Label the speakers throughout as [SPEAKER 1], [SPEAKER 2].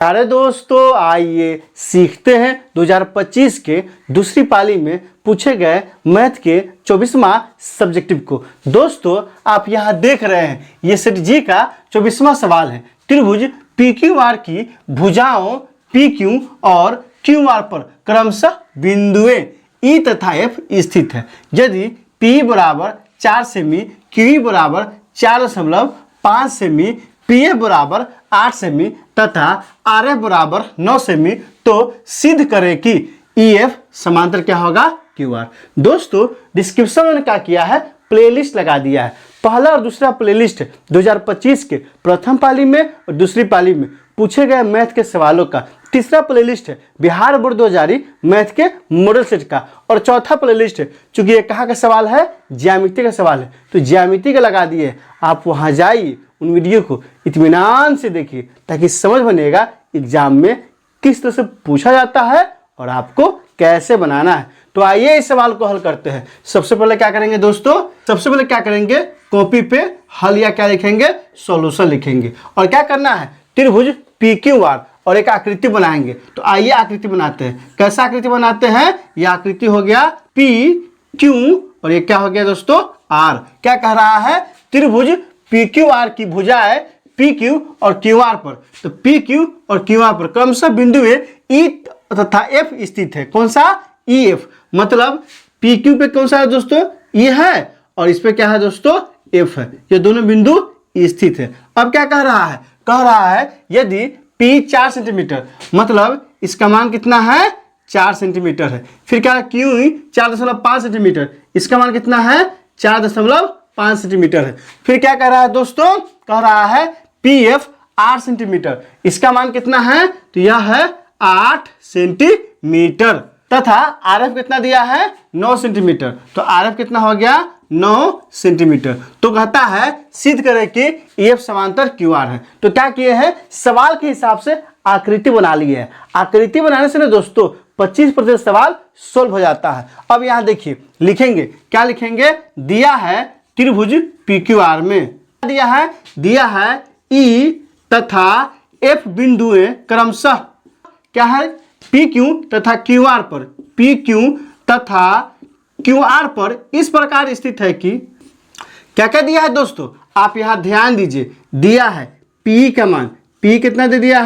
[SPEAKER 1] अरे दोस्तों, आइए सीखते हैं 2025 के दूसरी पाली में पूछे गए मैथ के 24वां सब्जेक्टिव को। दोस्तों, आप यहाँ देख रहे हैं ये सेट जी का 24वां सवाल है। त्रिभुज पी क्यू आर की भुजाओं पी क्यू और क्यू आर पर क्रमशः बिंदुएं ई तथा एफ स्थित है। यदि पी बराबर 4 सेमी, क्यू बराबर 4.5 सेमी, पी एफ बराबर 8 सेमी तथा आर एफ बराबर 9 सेमी, तो सिद्ध करें कि ई एफ समांतर क्या होगा क्यू आर। दोस्तों, डिस्क्रिप्शन में क्या किया है, प्लेलिस्ट लगा दिया है। पहला और दूसरा प्लेलिस्ट 2025 के प्रथम पाली में और दूसरी पाली में पूछे गए मैथ के सवालों का। तीसरा प्लेलिस्ट है बिहार बोर्ड 2000 मैथ के मॉडल सेट का। और चौथा प्लेलिस्ट है, चूंकि ये कहाँ का सवाल है, ज्यामिति का सवाल है, तो ज्यामिति का लगा दिए। आप वहाँ जाइए, उन वीडियो को इत्मीनान से देखिए ताकि समझ बनेगा एग्जाम में किस तरह से पूछा जाता है और आपको कैसे बनाना है। तो आइए इस सवाल को हल करते हैं। सबसे पहले क्या करेंगे दोस्तों, सबसे पहले क्या करेंगे, कॉपी पे हल या क्या लिखेंगे, सॉल्यूशन लिखेंगे। और क्या करना है, त्रिभुज पी क्यू आर और एक आकृति बनाएंगे। तो आइए आकृति बनाते हैं। कैसा आकृति बनाते हैं, यह आकृति हो गया पी क्यू और ये क्या हो गया दोस्तों, आर। क्या कह रहा है, त्रिभुज पी क्यू आर की भुजाएं पी क्यू और क्यू आर पर, तो पी क्यू और क्यू आर पर क्रमशः बिंदुएं ई तथा एफ स्थित है। कौन सा, ई एफ। मतलब पी क्यू पे कौन सा है दोस्तों, ई है, और इस पे क्या है दोस्तों, एफ है। ये दोनों बिंदु स्थित है। अब क्या कह रहा है, कह रहा है यदि पी 4 सेंटीमीटर, मतलब इसका मान कितना है, 4 सेंटीमीटर है। फिर क्या है, क्यू 4.5 सेंटीमीटर, इसका मान कितना है, 4.5 सेंटीमीटर है। फिर क्या कह रहा है दोस्तों, कह रहा है पी एफ 8 सेंटीमीटर, इसका मान कितना है, तो यह है 8 सेंटीमीटर। तथा आर एफ कितना दिया है, 9 सेंटीमीटर, तो आर एफ कितना हो गया, 9 सेंटीमीटर। तो कहता है सिद्ध करें कि ई एफ समांतर क्यू आर है। तो क्या किए हैं, सवाल के हिसाब से आकृति बना ली है। आकृति बनाने से ना दोस्तों 25% सवाल सोल्व हो जाता है। अब यहाँ देखिए लिखेंगे, क्या लिखेंगे, दिया है त्रिभुज पी क्यू आर में दिया है ई तथा एफ बिंदुएं क्रमशः क्या है, पी क्यू तथा क्यू आर पर, पी क्यू तथा क्यू आर पर इस प्रकार स्थित है कि क्या क्या दिया है दोस्तों, आप यहां ध्यान दीजिए। दिया है पी का मान, पी कितना दे दिया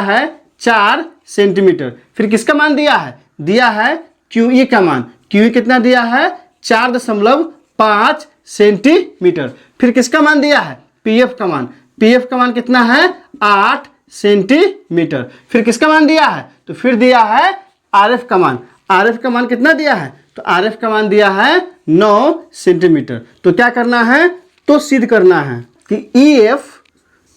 [SPEAKER 1] है 4 सेंटीमीटर। फिर किसका मान दिया है क्यू ई का मान, क्यू ई कितना दिया है 4.5 सेंटीमीटर। फिर किसका मान दिया है, पी एफ का मान, पी एफ का मान कितना है 8 सेंटीमीटर। फिर किसका मान दिया है, तो फिर दिया है आर एफ का मान, आर एफ का मान कितना दिया है, तो आर एफ का मान दिया है 9 सेंटीमीटर। तो क्या करना है, तो सिद्ध करना है कि ई एफ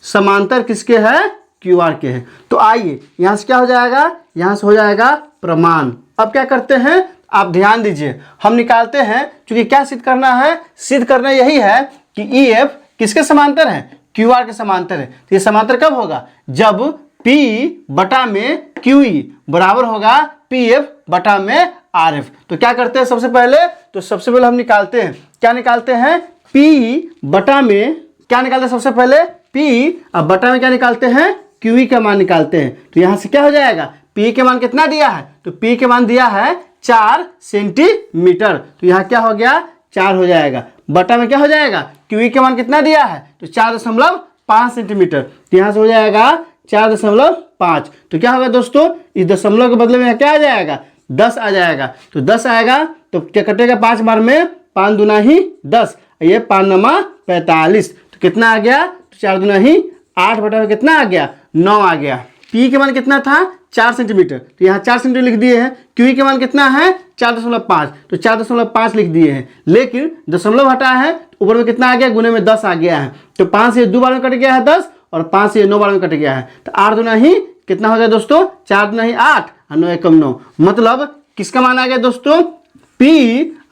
[SPEAKER 1] समांतर किसके है, क्यू आर के हैं। तो आइए यहां से क्या हो जाएगा, यहां से हो जाएगा प्रमाण। अब क्या करते हैं, आप ध्यान दीजिए, हम निकालते हैं, क्योंकि क्या सिद्ध करना है, सिद्ध करना यही है कि ई एफ किसके समांतर है, क्यू आर के समांतर है। तो ये समांतर कब होगा, जब P बटा में क्यू ई बराबर होगा पी एफ बटा में आर एफ। तो क्या करते हैं, सबसे पहले हम निकालते हैं, क्या निकालते हैं, P बटा में क्या निकालते हैं, सबसे पहले P अब बटा में क्या निकालते हैं, क्यू ई का मान निकालते हैं। तो यहाँ से क्या हो जाएगा, P के मान कितना दिया है, तो P के मान दिया है 4 सेंटीमीटर। तो यहाँ क्या हो गया, 4 हो जाएगा। बटा में क्या हो जाएगा, क्यू ई के मान कितना दिया है, तो 4.5 सेंटीमीटर। तो यहाँ से हो जाएगा 4.5। तो क्या होगा दोस्तों, इस दशमलव के बदले में क्या आ जाएगा, 10 आ जाएगा। तो 10 आएगा तो क्या कटेगा, 5 बार में 5 दूना ही 10, ये 5 नमा 45। तो कितना आ गया, तो 4 दूना ही 8 बटा में कितना आ गया, 9 आ गया। पी के मान कितना था, 4 सेंटीमीटर, तो यहाँ 4 सेंटीमीटर लिख दिए हैं। क्यू के मान कितना है 4.5, तो 4.5 लिख दिए हैं। लेकिन दशमलव हटा है तो ऊपर में कितना आ गया, गुने में 10 आ गया है। तो 5 से 2 बार में कट गया है 10 और 5 से 9 बार में कट गया है। तो 8 दूना ही कितना हो गया दोस्तों, 4 दूना ही 8 और 9 एकम 9। मतलब किसका मान आ गया दोस्तों, P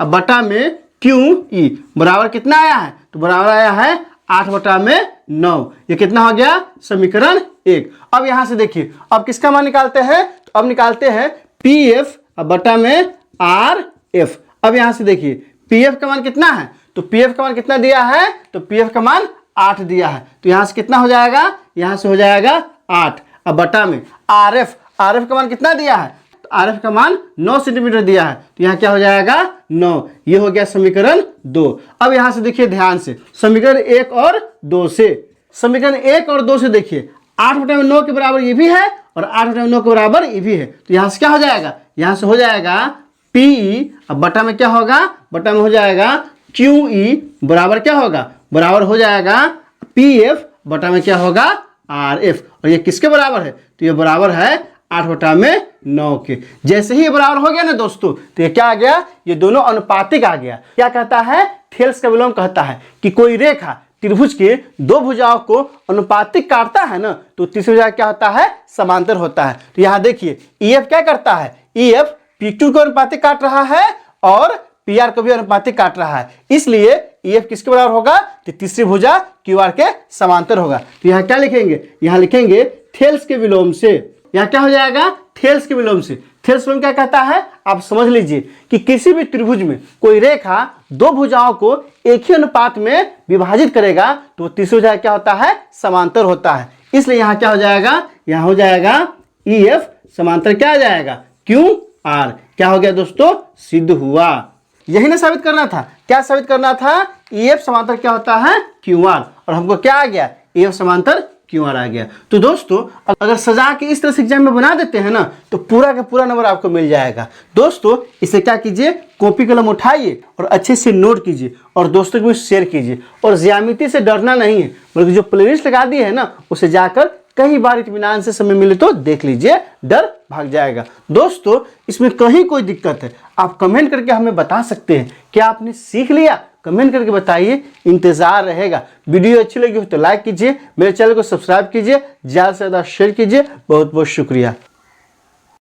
[SPEAKER 1] बटा में क्यू ई बराबर कितना आया है, तो बराबर आया है 8 बटा में 9। ये कितना हो गया, समीकरण 1। अब यहां से देखिए, अब किसका मान निकालते हैं, तो अब निकालते हैं पी एफ बटा में आर एफ। अब यहां से देखिए पी एफ का मान कितना है, तो पी एफ का मान कितना दिया है, तो पी एफ का मान 8 दिया है। तो यहां से कितना हो जाएगा, यहां से हो जाएगा 8। अब बटा में RF, RF का मान कितना दिया है, तो RF का मान 9 सेंटीमीटर दिया है, तो यहाँ क्या हो जाएगा 9। ये हो गया समीकरण 2। अब यहाँ से देखिए ध्यान से समीकरण 1 और 2 से, समीकरण 1 और 2 से देखिए 8/9 के बराबर ये भी है और 8/9 के बराबर ये भी है, तो यहाँ से क्या हो जाएगा, यहाँ से हो जाएगा PE, अब बटा में क्या होगा, बटा में हो जाएगा QE बराबर क्या होगा, बराबर हो जाएगा PF बटा में क्या होगा RF। और ये किसके बराबर है, तो ये बराबर है 8/9 के। जैसे ही ये बराबर हो गया ना दोस्तों, तो ये क्या आ गया, ये दोनों अनुपातिक आ गया। क्या कहता है, थेल्स का विलोम कहता है कि कोई रेखा त्रिभुज के दो भुजाओं को अनुपातिक काटता है ना, तो तीसरी भुजा क्या होता है, समांतर होता है। तो यहाँ देखिए EF क्या करता है, EF P2 को अनुपातिक काट रहा है और PR को भी अनुपातिक काट रहा है, इसलिए EF किसके बराबर होगा, तो तीसरी भुजा QR के समांतर होगा। तो यहाँ क्या लिखेंगे, यहाँ लिखेंगे थेल्स के विलोम से। यहाँ क्या हो जाएगा, थेल्स के विलोम से। थेल्स विलोम क्या कहता है, आप समझ लीजिए कि किसी भी त्रिभुज में कोई रेखा दो भुजाओं को एक ही अनुपात में विभाजित करेगा तो तीसरी भुजा क्या होता है, समांतर होता है। इसलिए यहाँ क्या हो जाएगा, यहाँ हो जाएगा EF समांतर क्या आ जाएगा, QR। क्या हो गया दोस्तों, सिद्ध हुआ। यही ना साबित करना था, क्या साबित करना था, EF समांतर क्या होता है, QR, और हमको क्या आ गया, EF समांतर QR आ गया। तो दोस्तों अगर सजा के इस तरह से एग्जाम में बना देते हैं ना, तो पूरा का पूरा नंबर आपको मिल जाएगा। दोस्तों इसे क्या कीजिए, कॉपी कलम उठाइए और अच्छे से नोट कीजिए और दोस्तों को भी शेयर कीजिए। और ज्यामिति से डरना नहीं है, बल्कि जो प्लेलिस्ट लगा दी है ना, उसे जाकर कई बार इत्मीनान से समय मिले तो देख लीजिए, डर भाग जाएगा। दोस्तों इसमें कहीं कोई दिक्कत है, आप कमेंट करके हमें बता सकते हैं। क्या आपने सीख लिया, कमेंट करके बताइए, इंतजार रहेगा। वीडियो अच्छी लगी हो तो लाइक कीजिए, मेरे चैनल को सब्सक्राइब कीजिए, ज़्यादा से ज़्यादा शेयर कीजिए। बहुत बहुत शुक्रिया।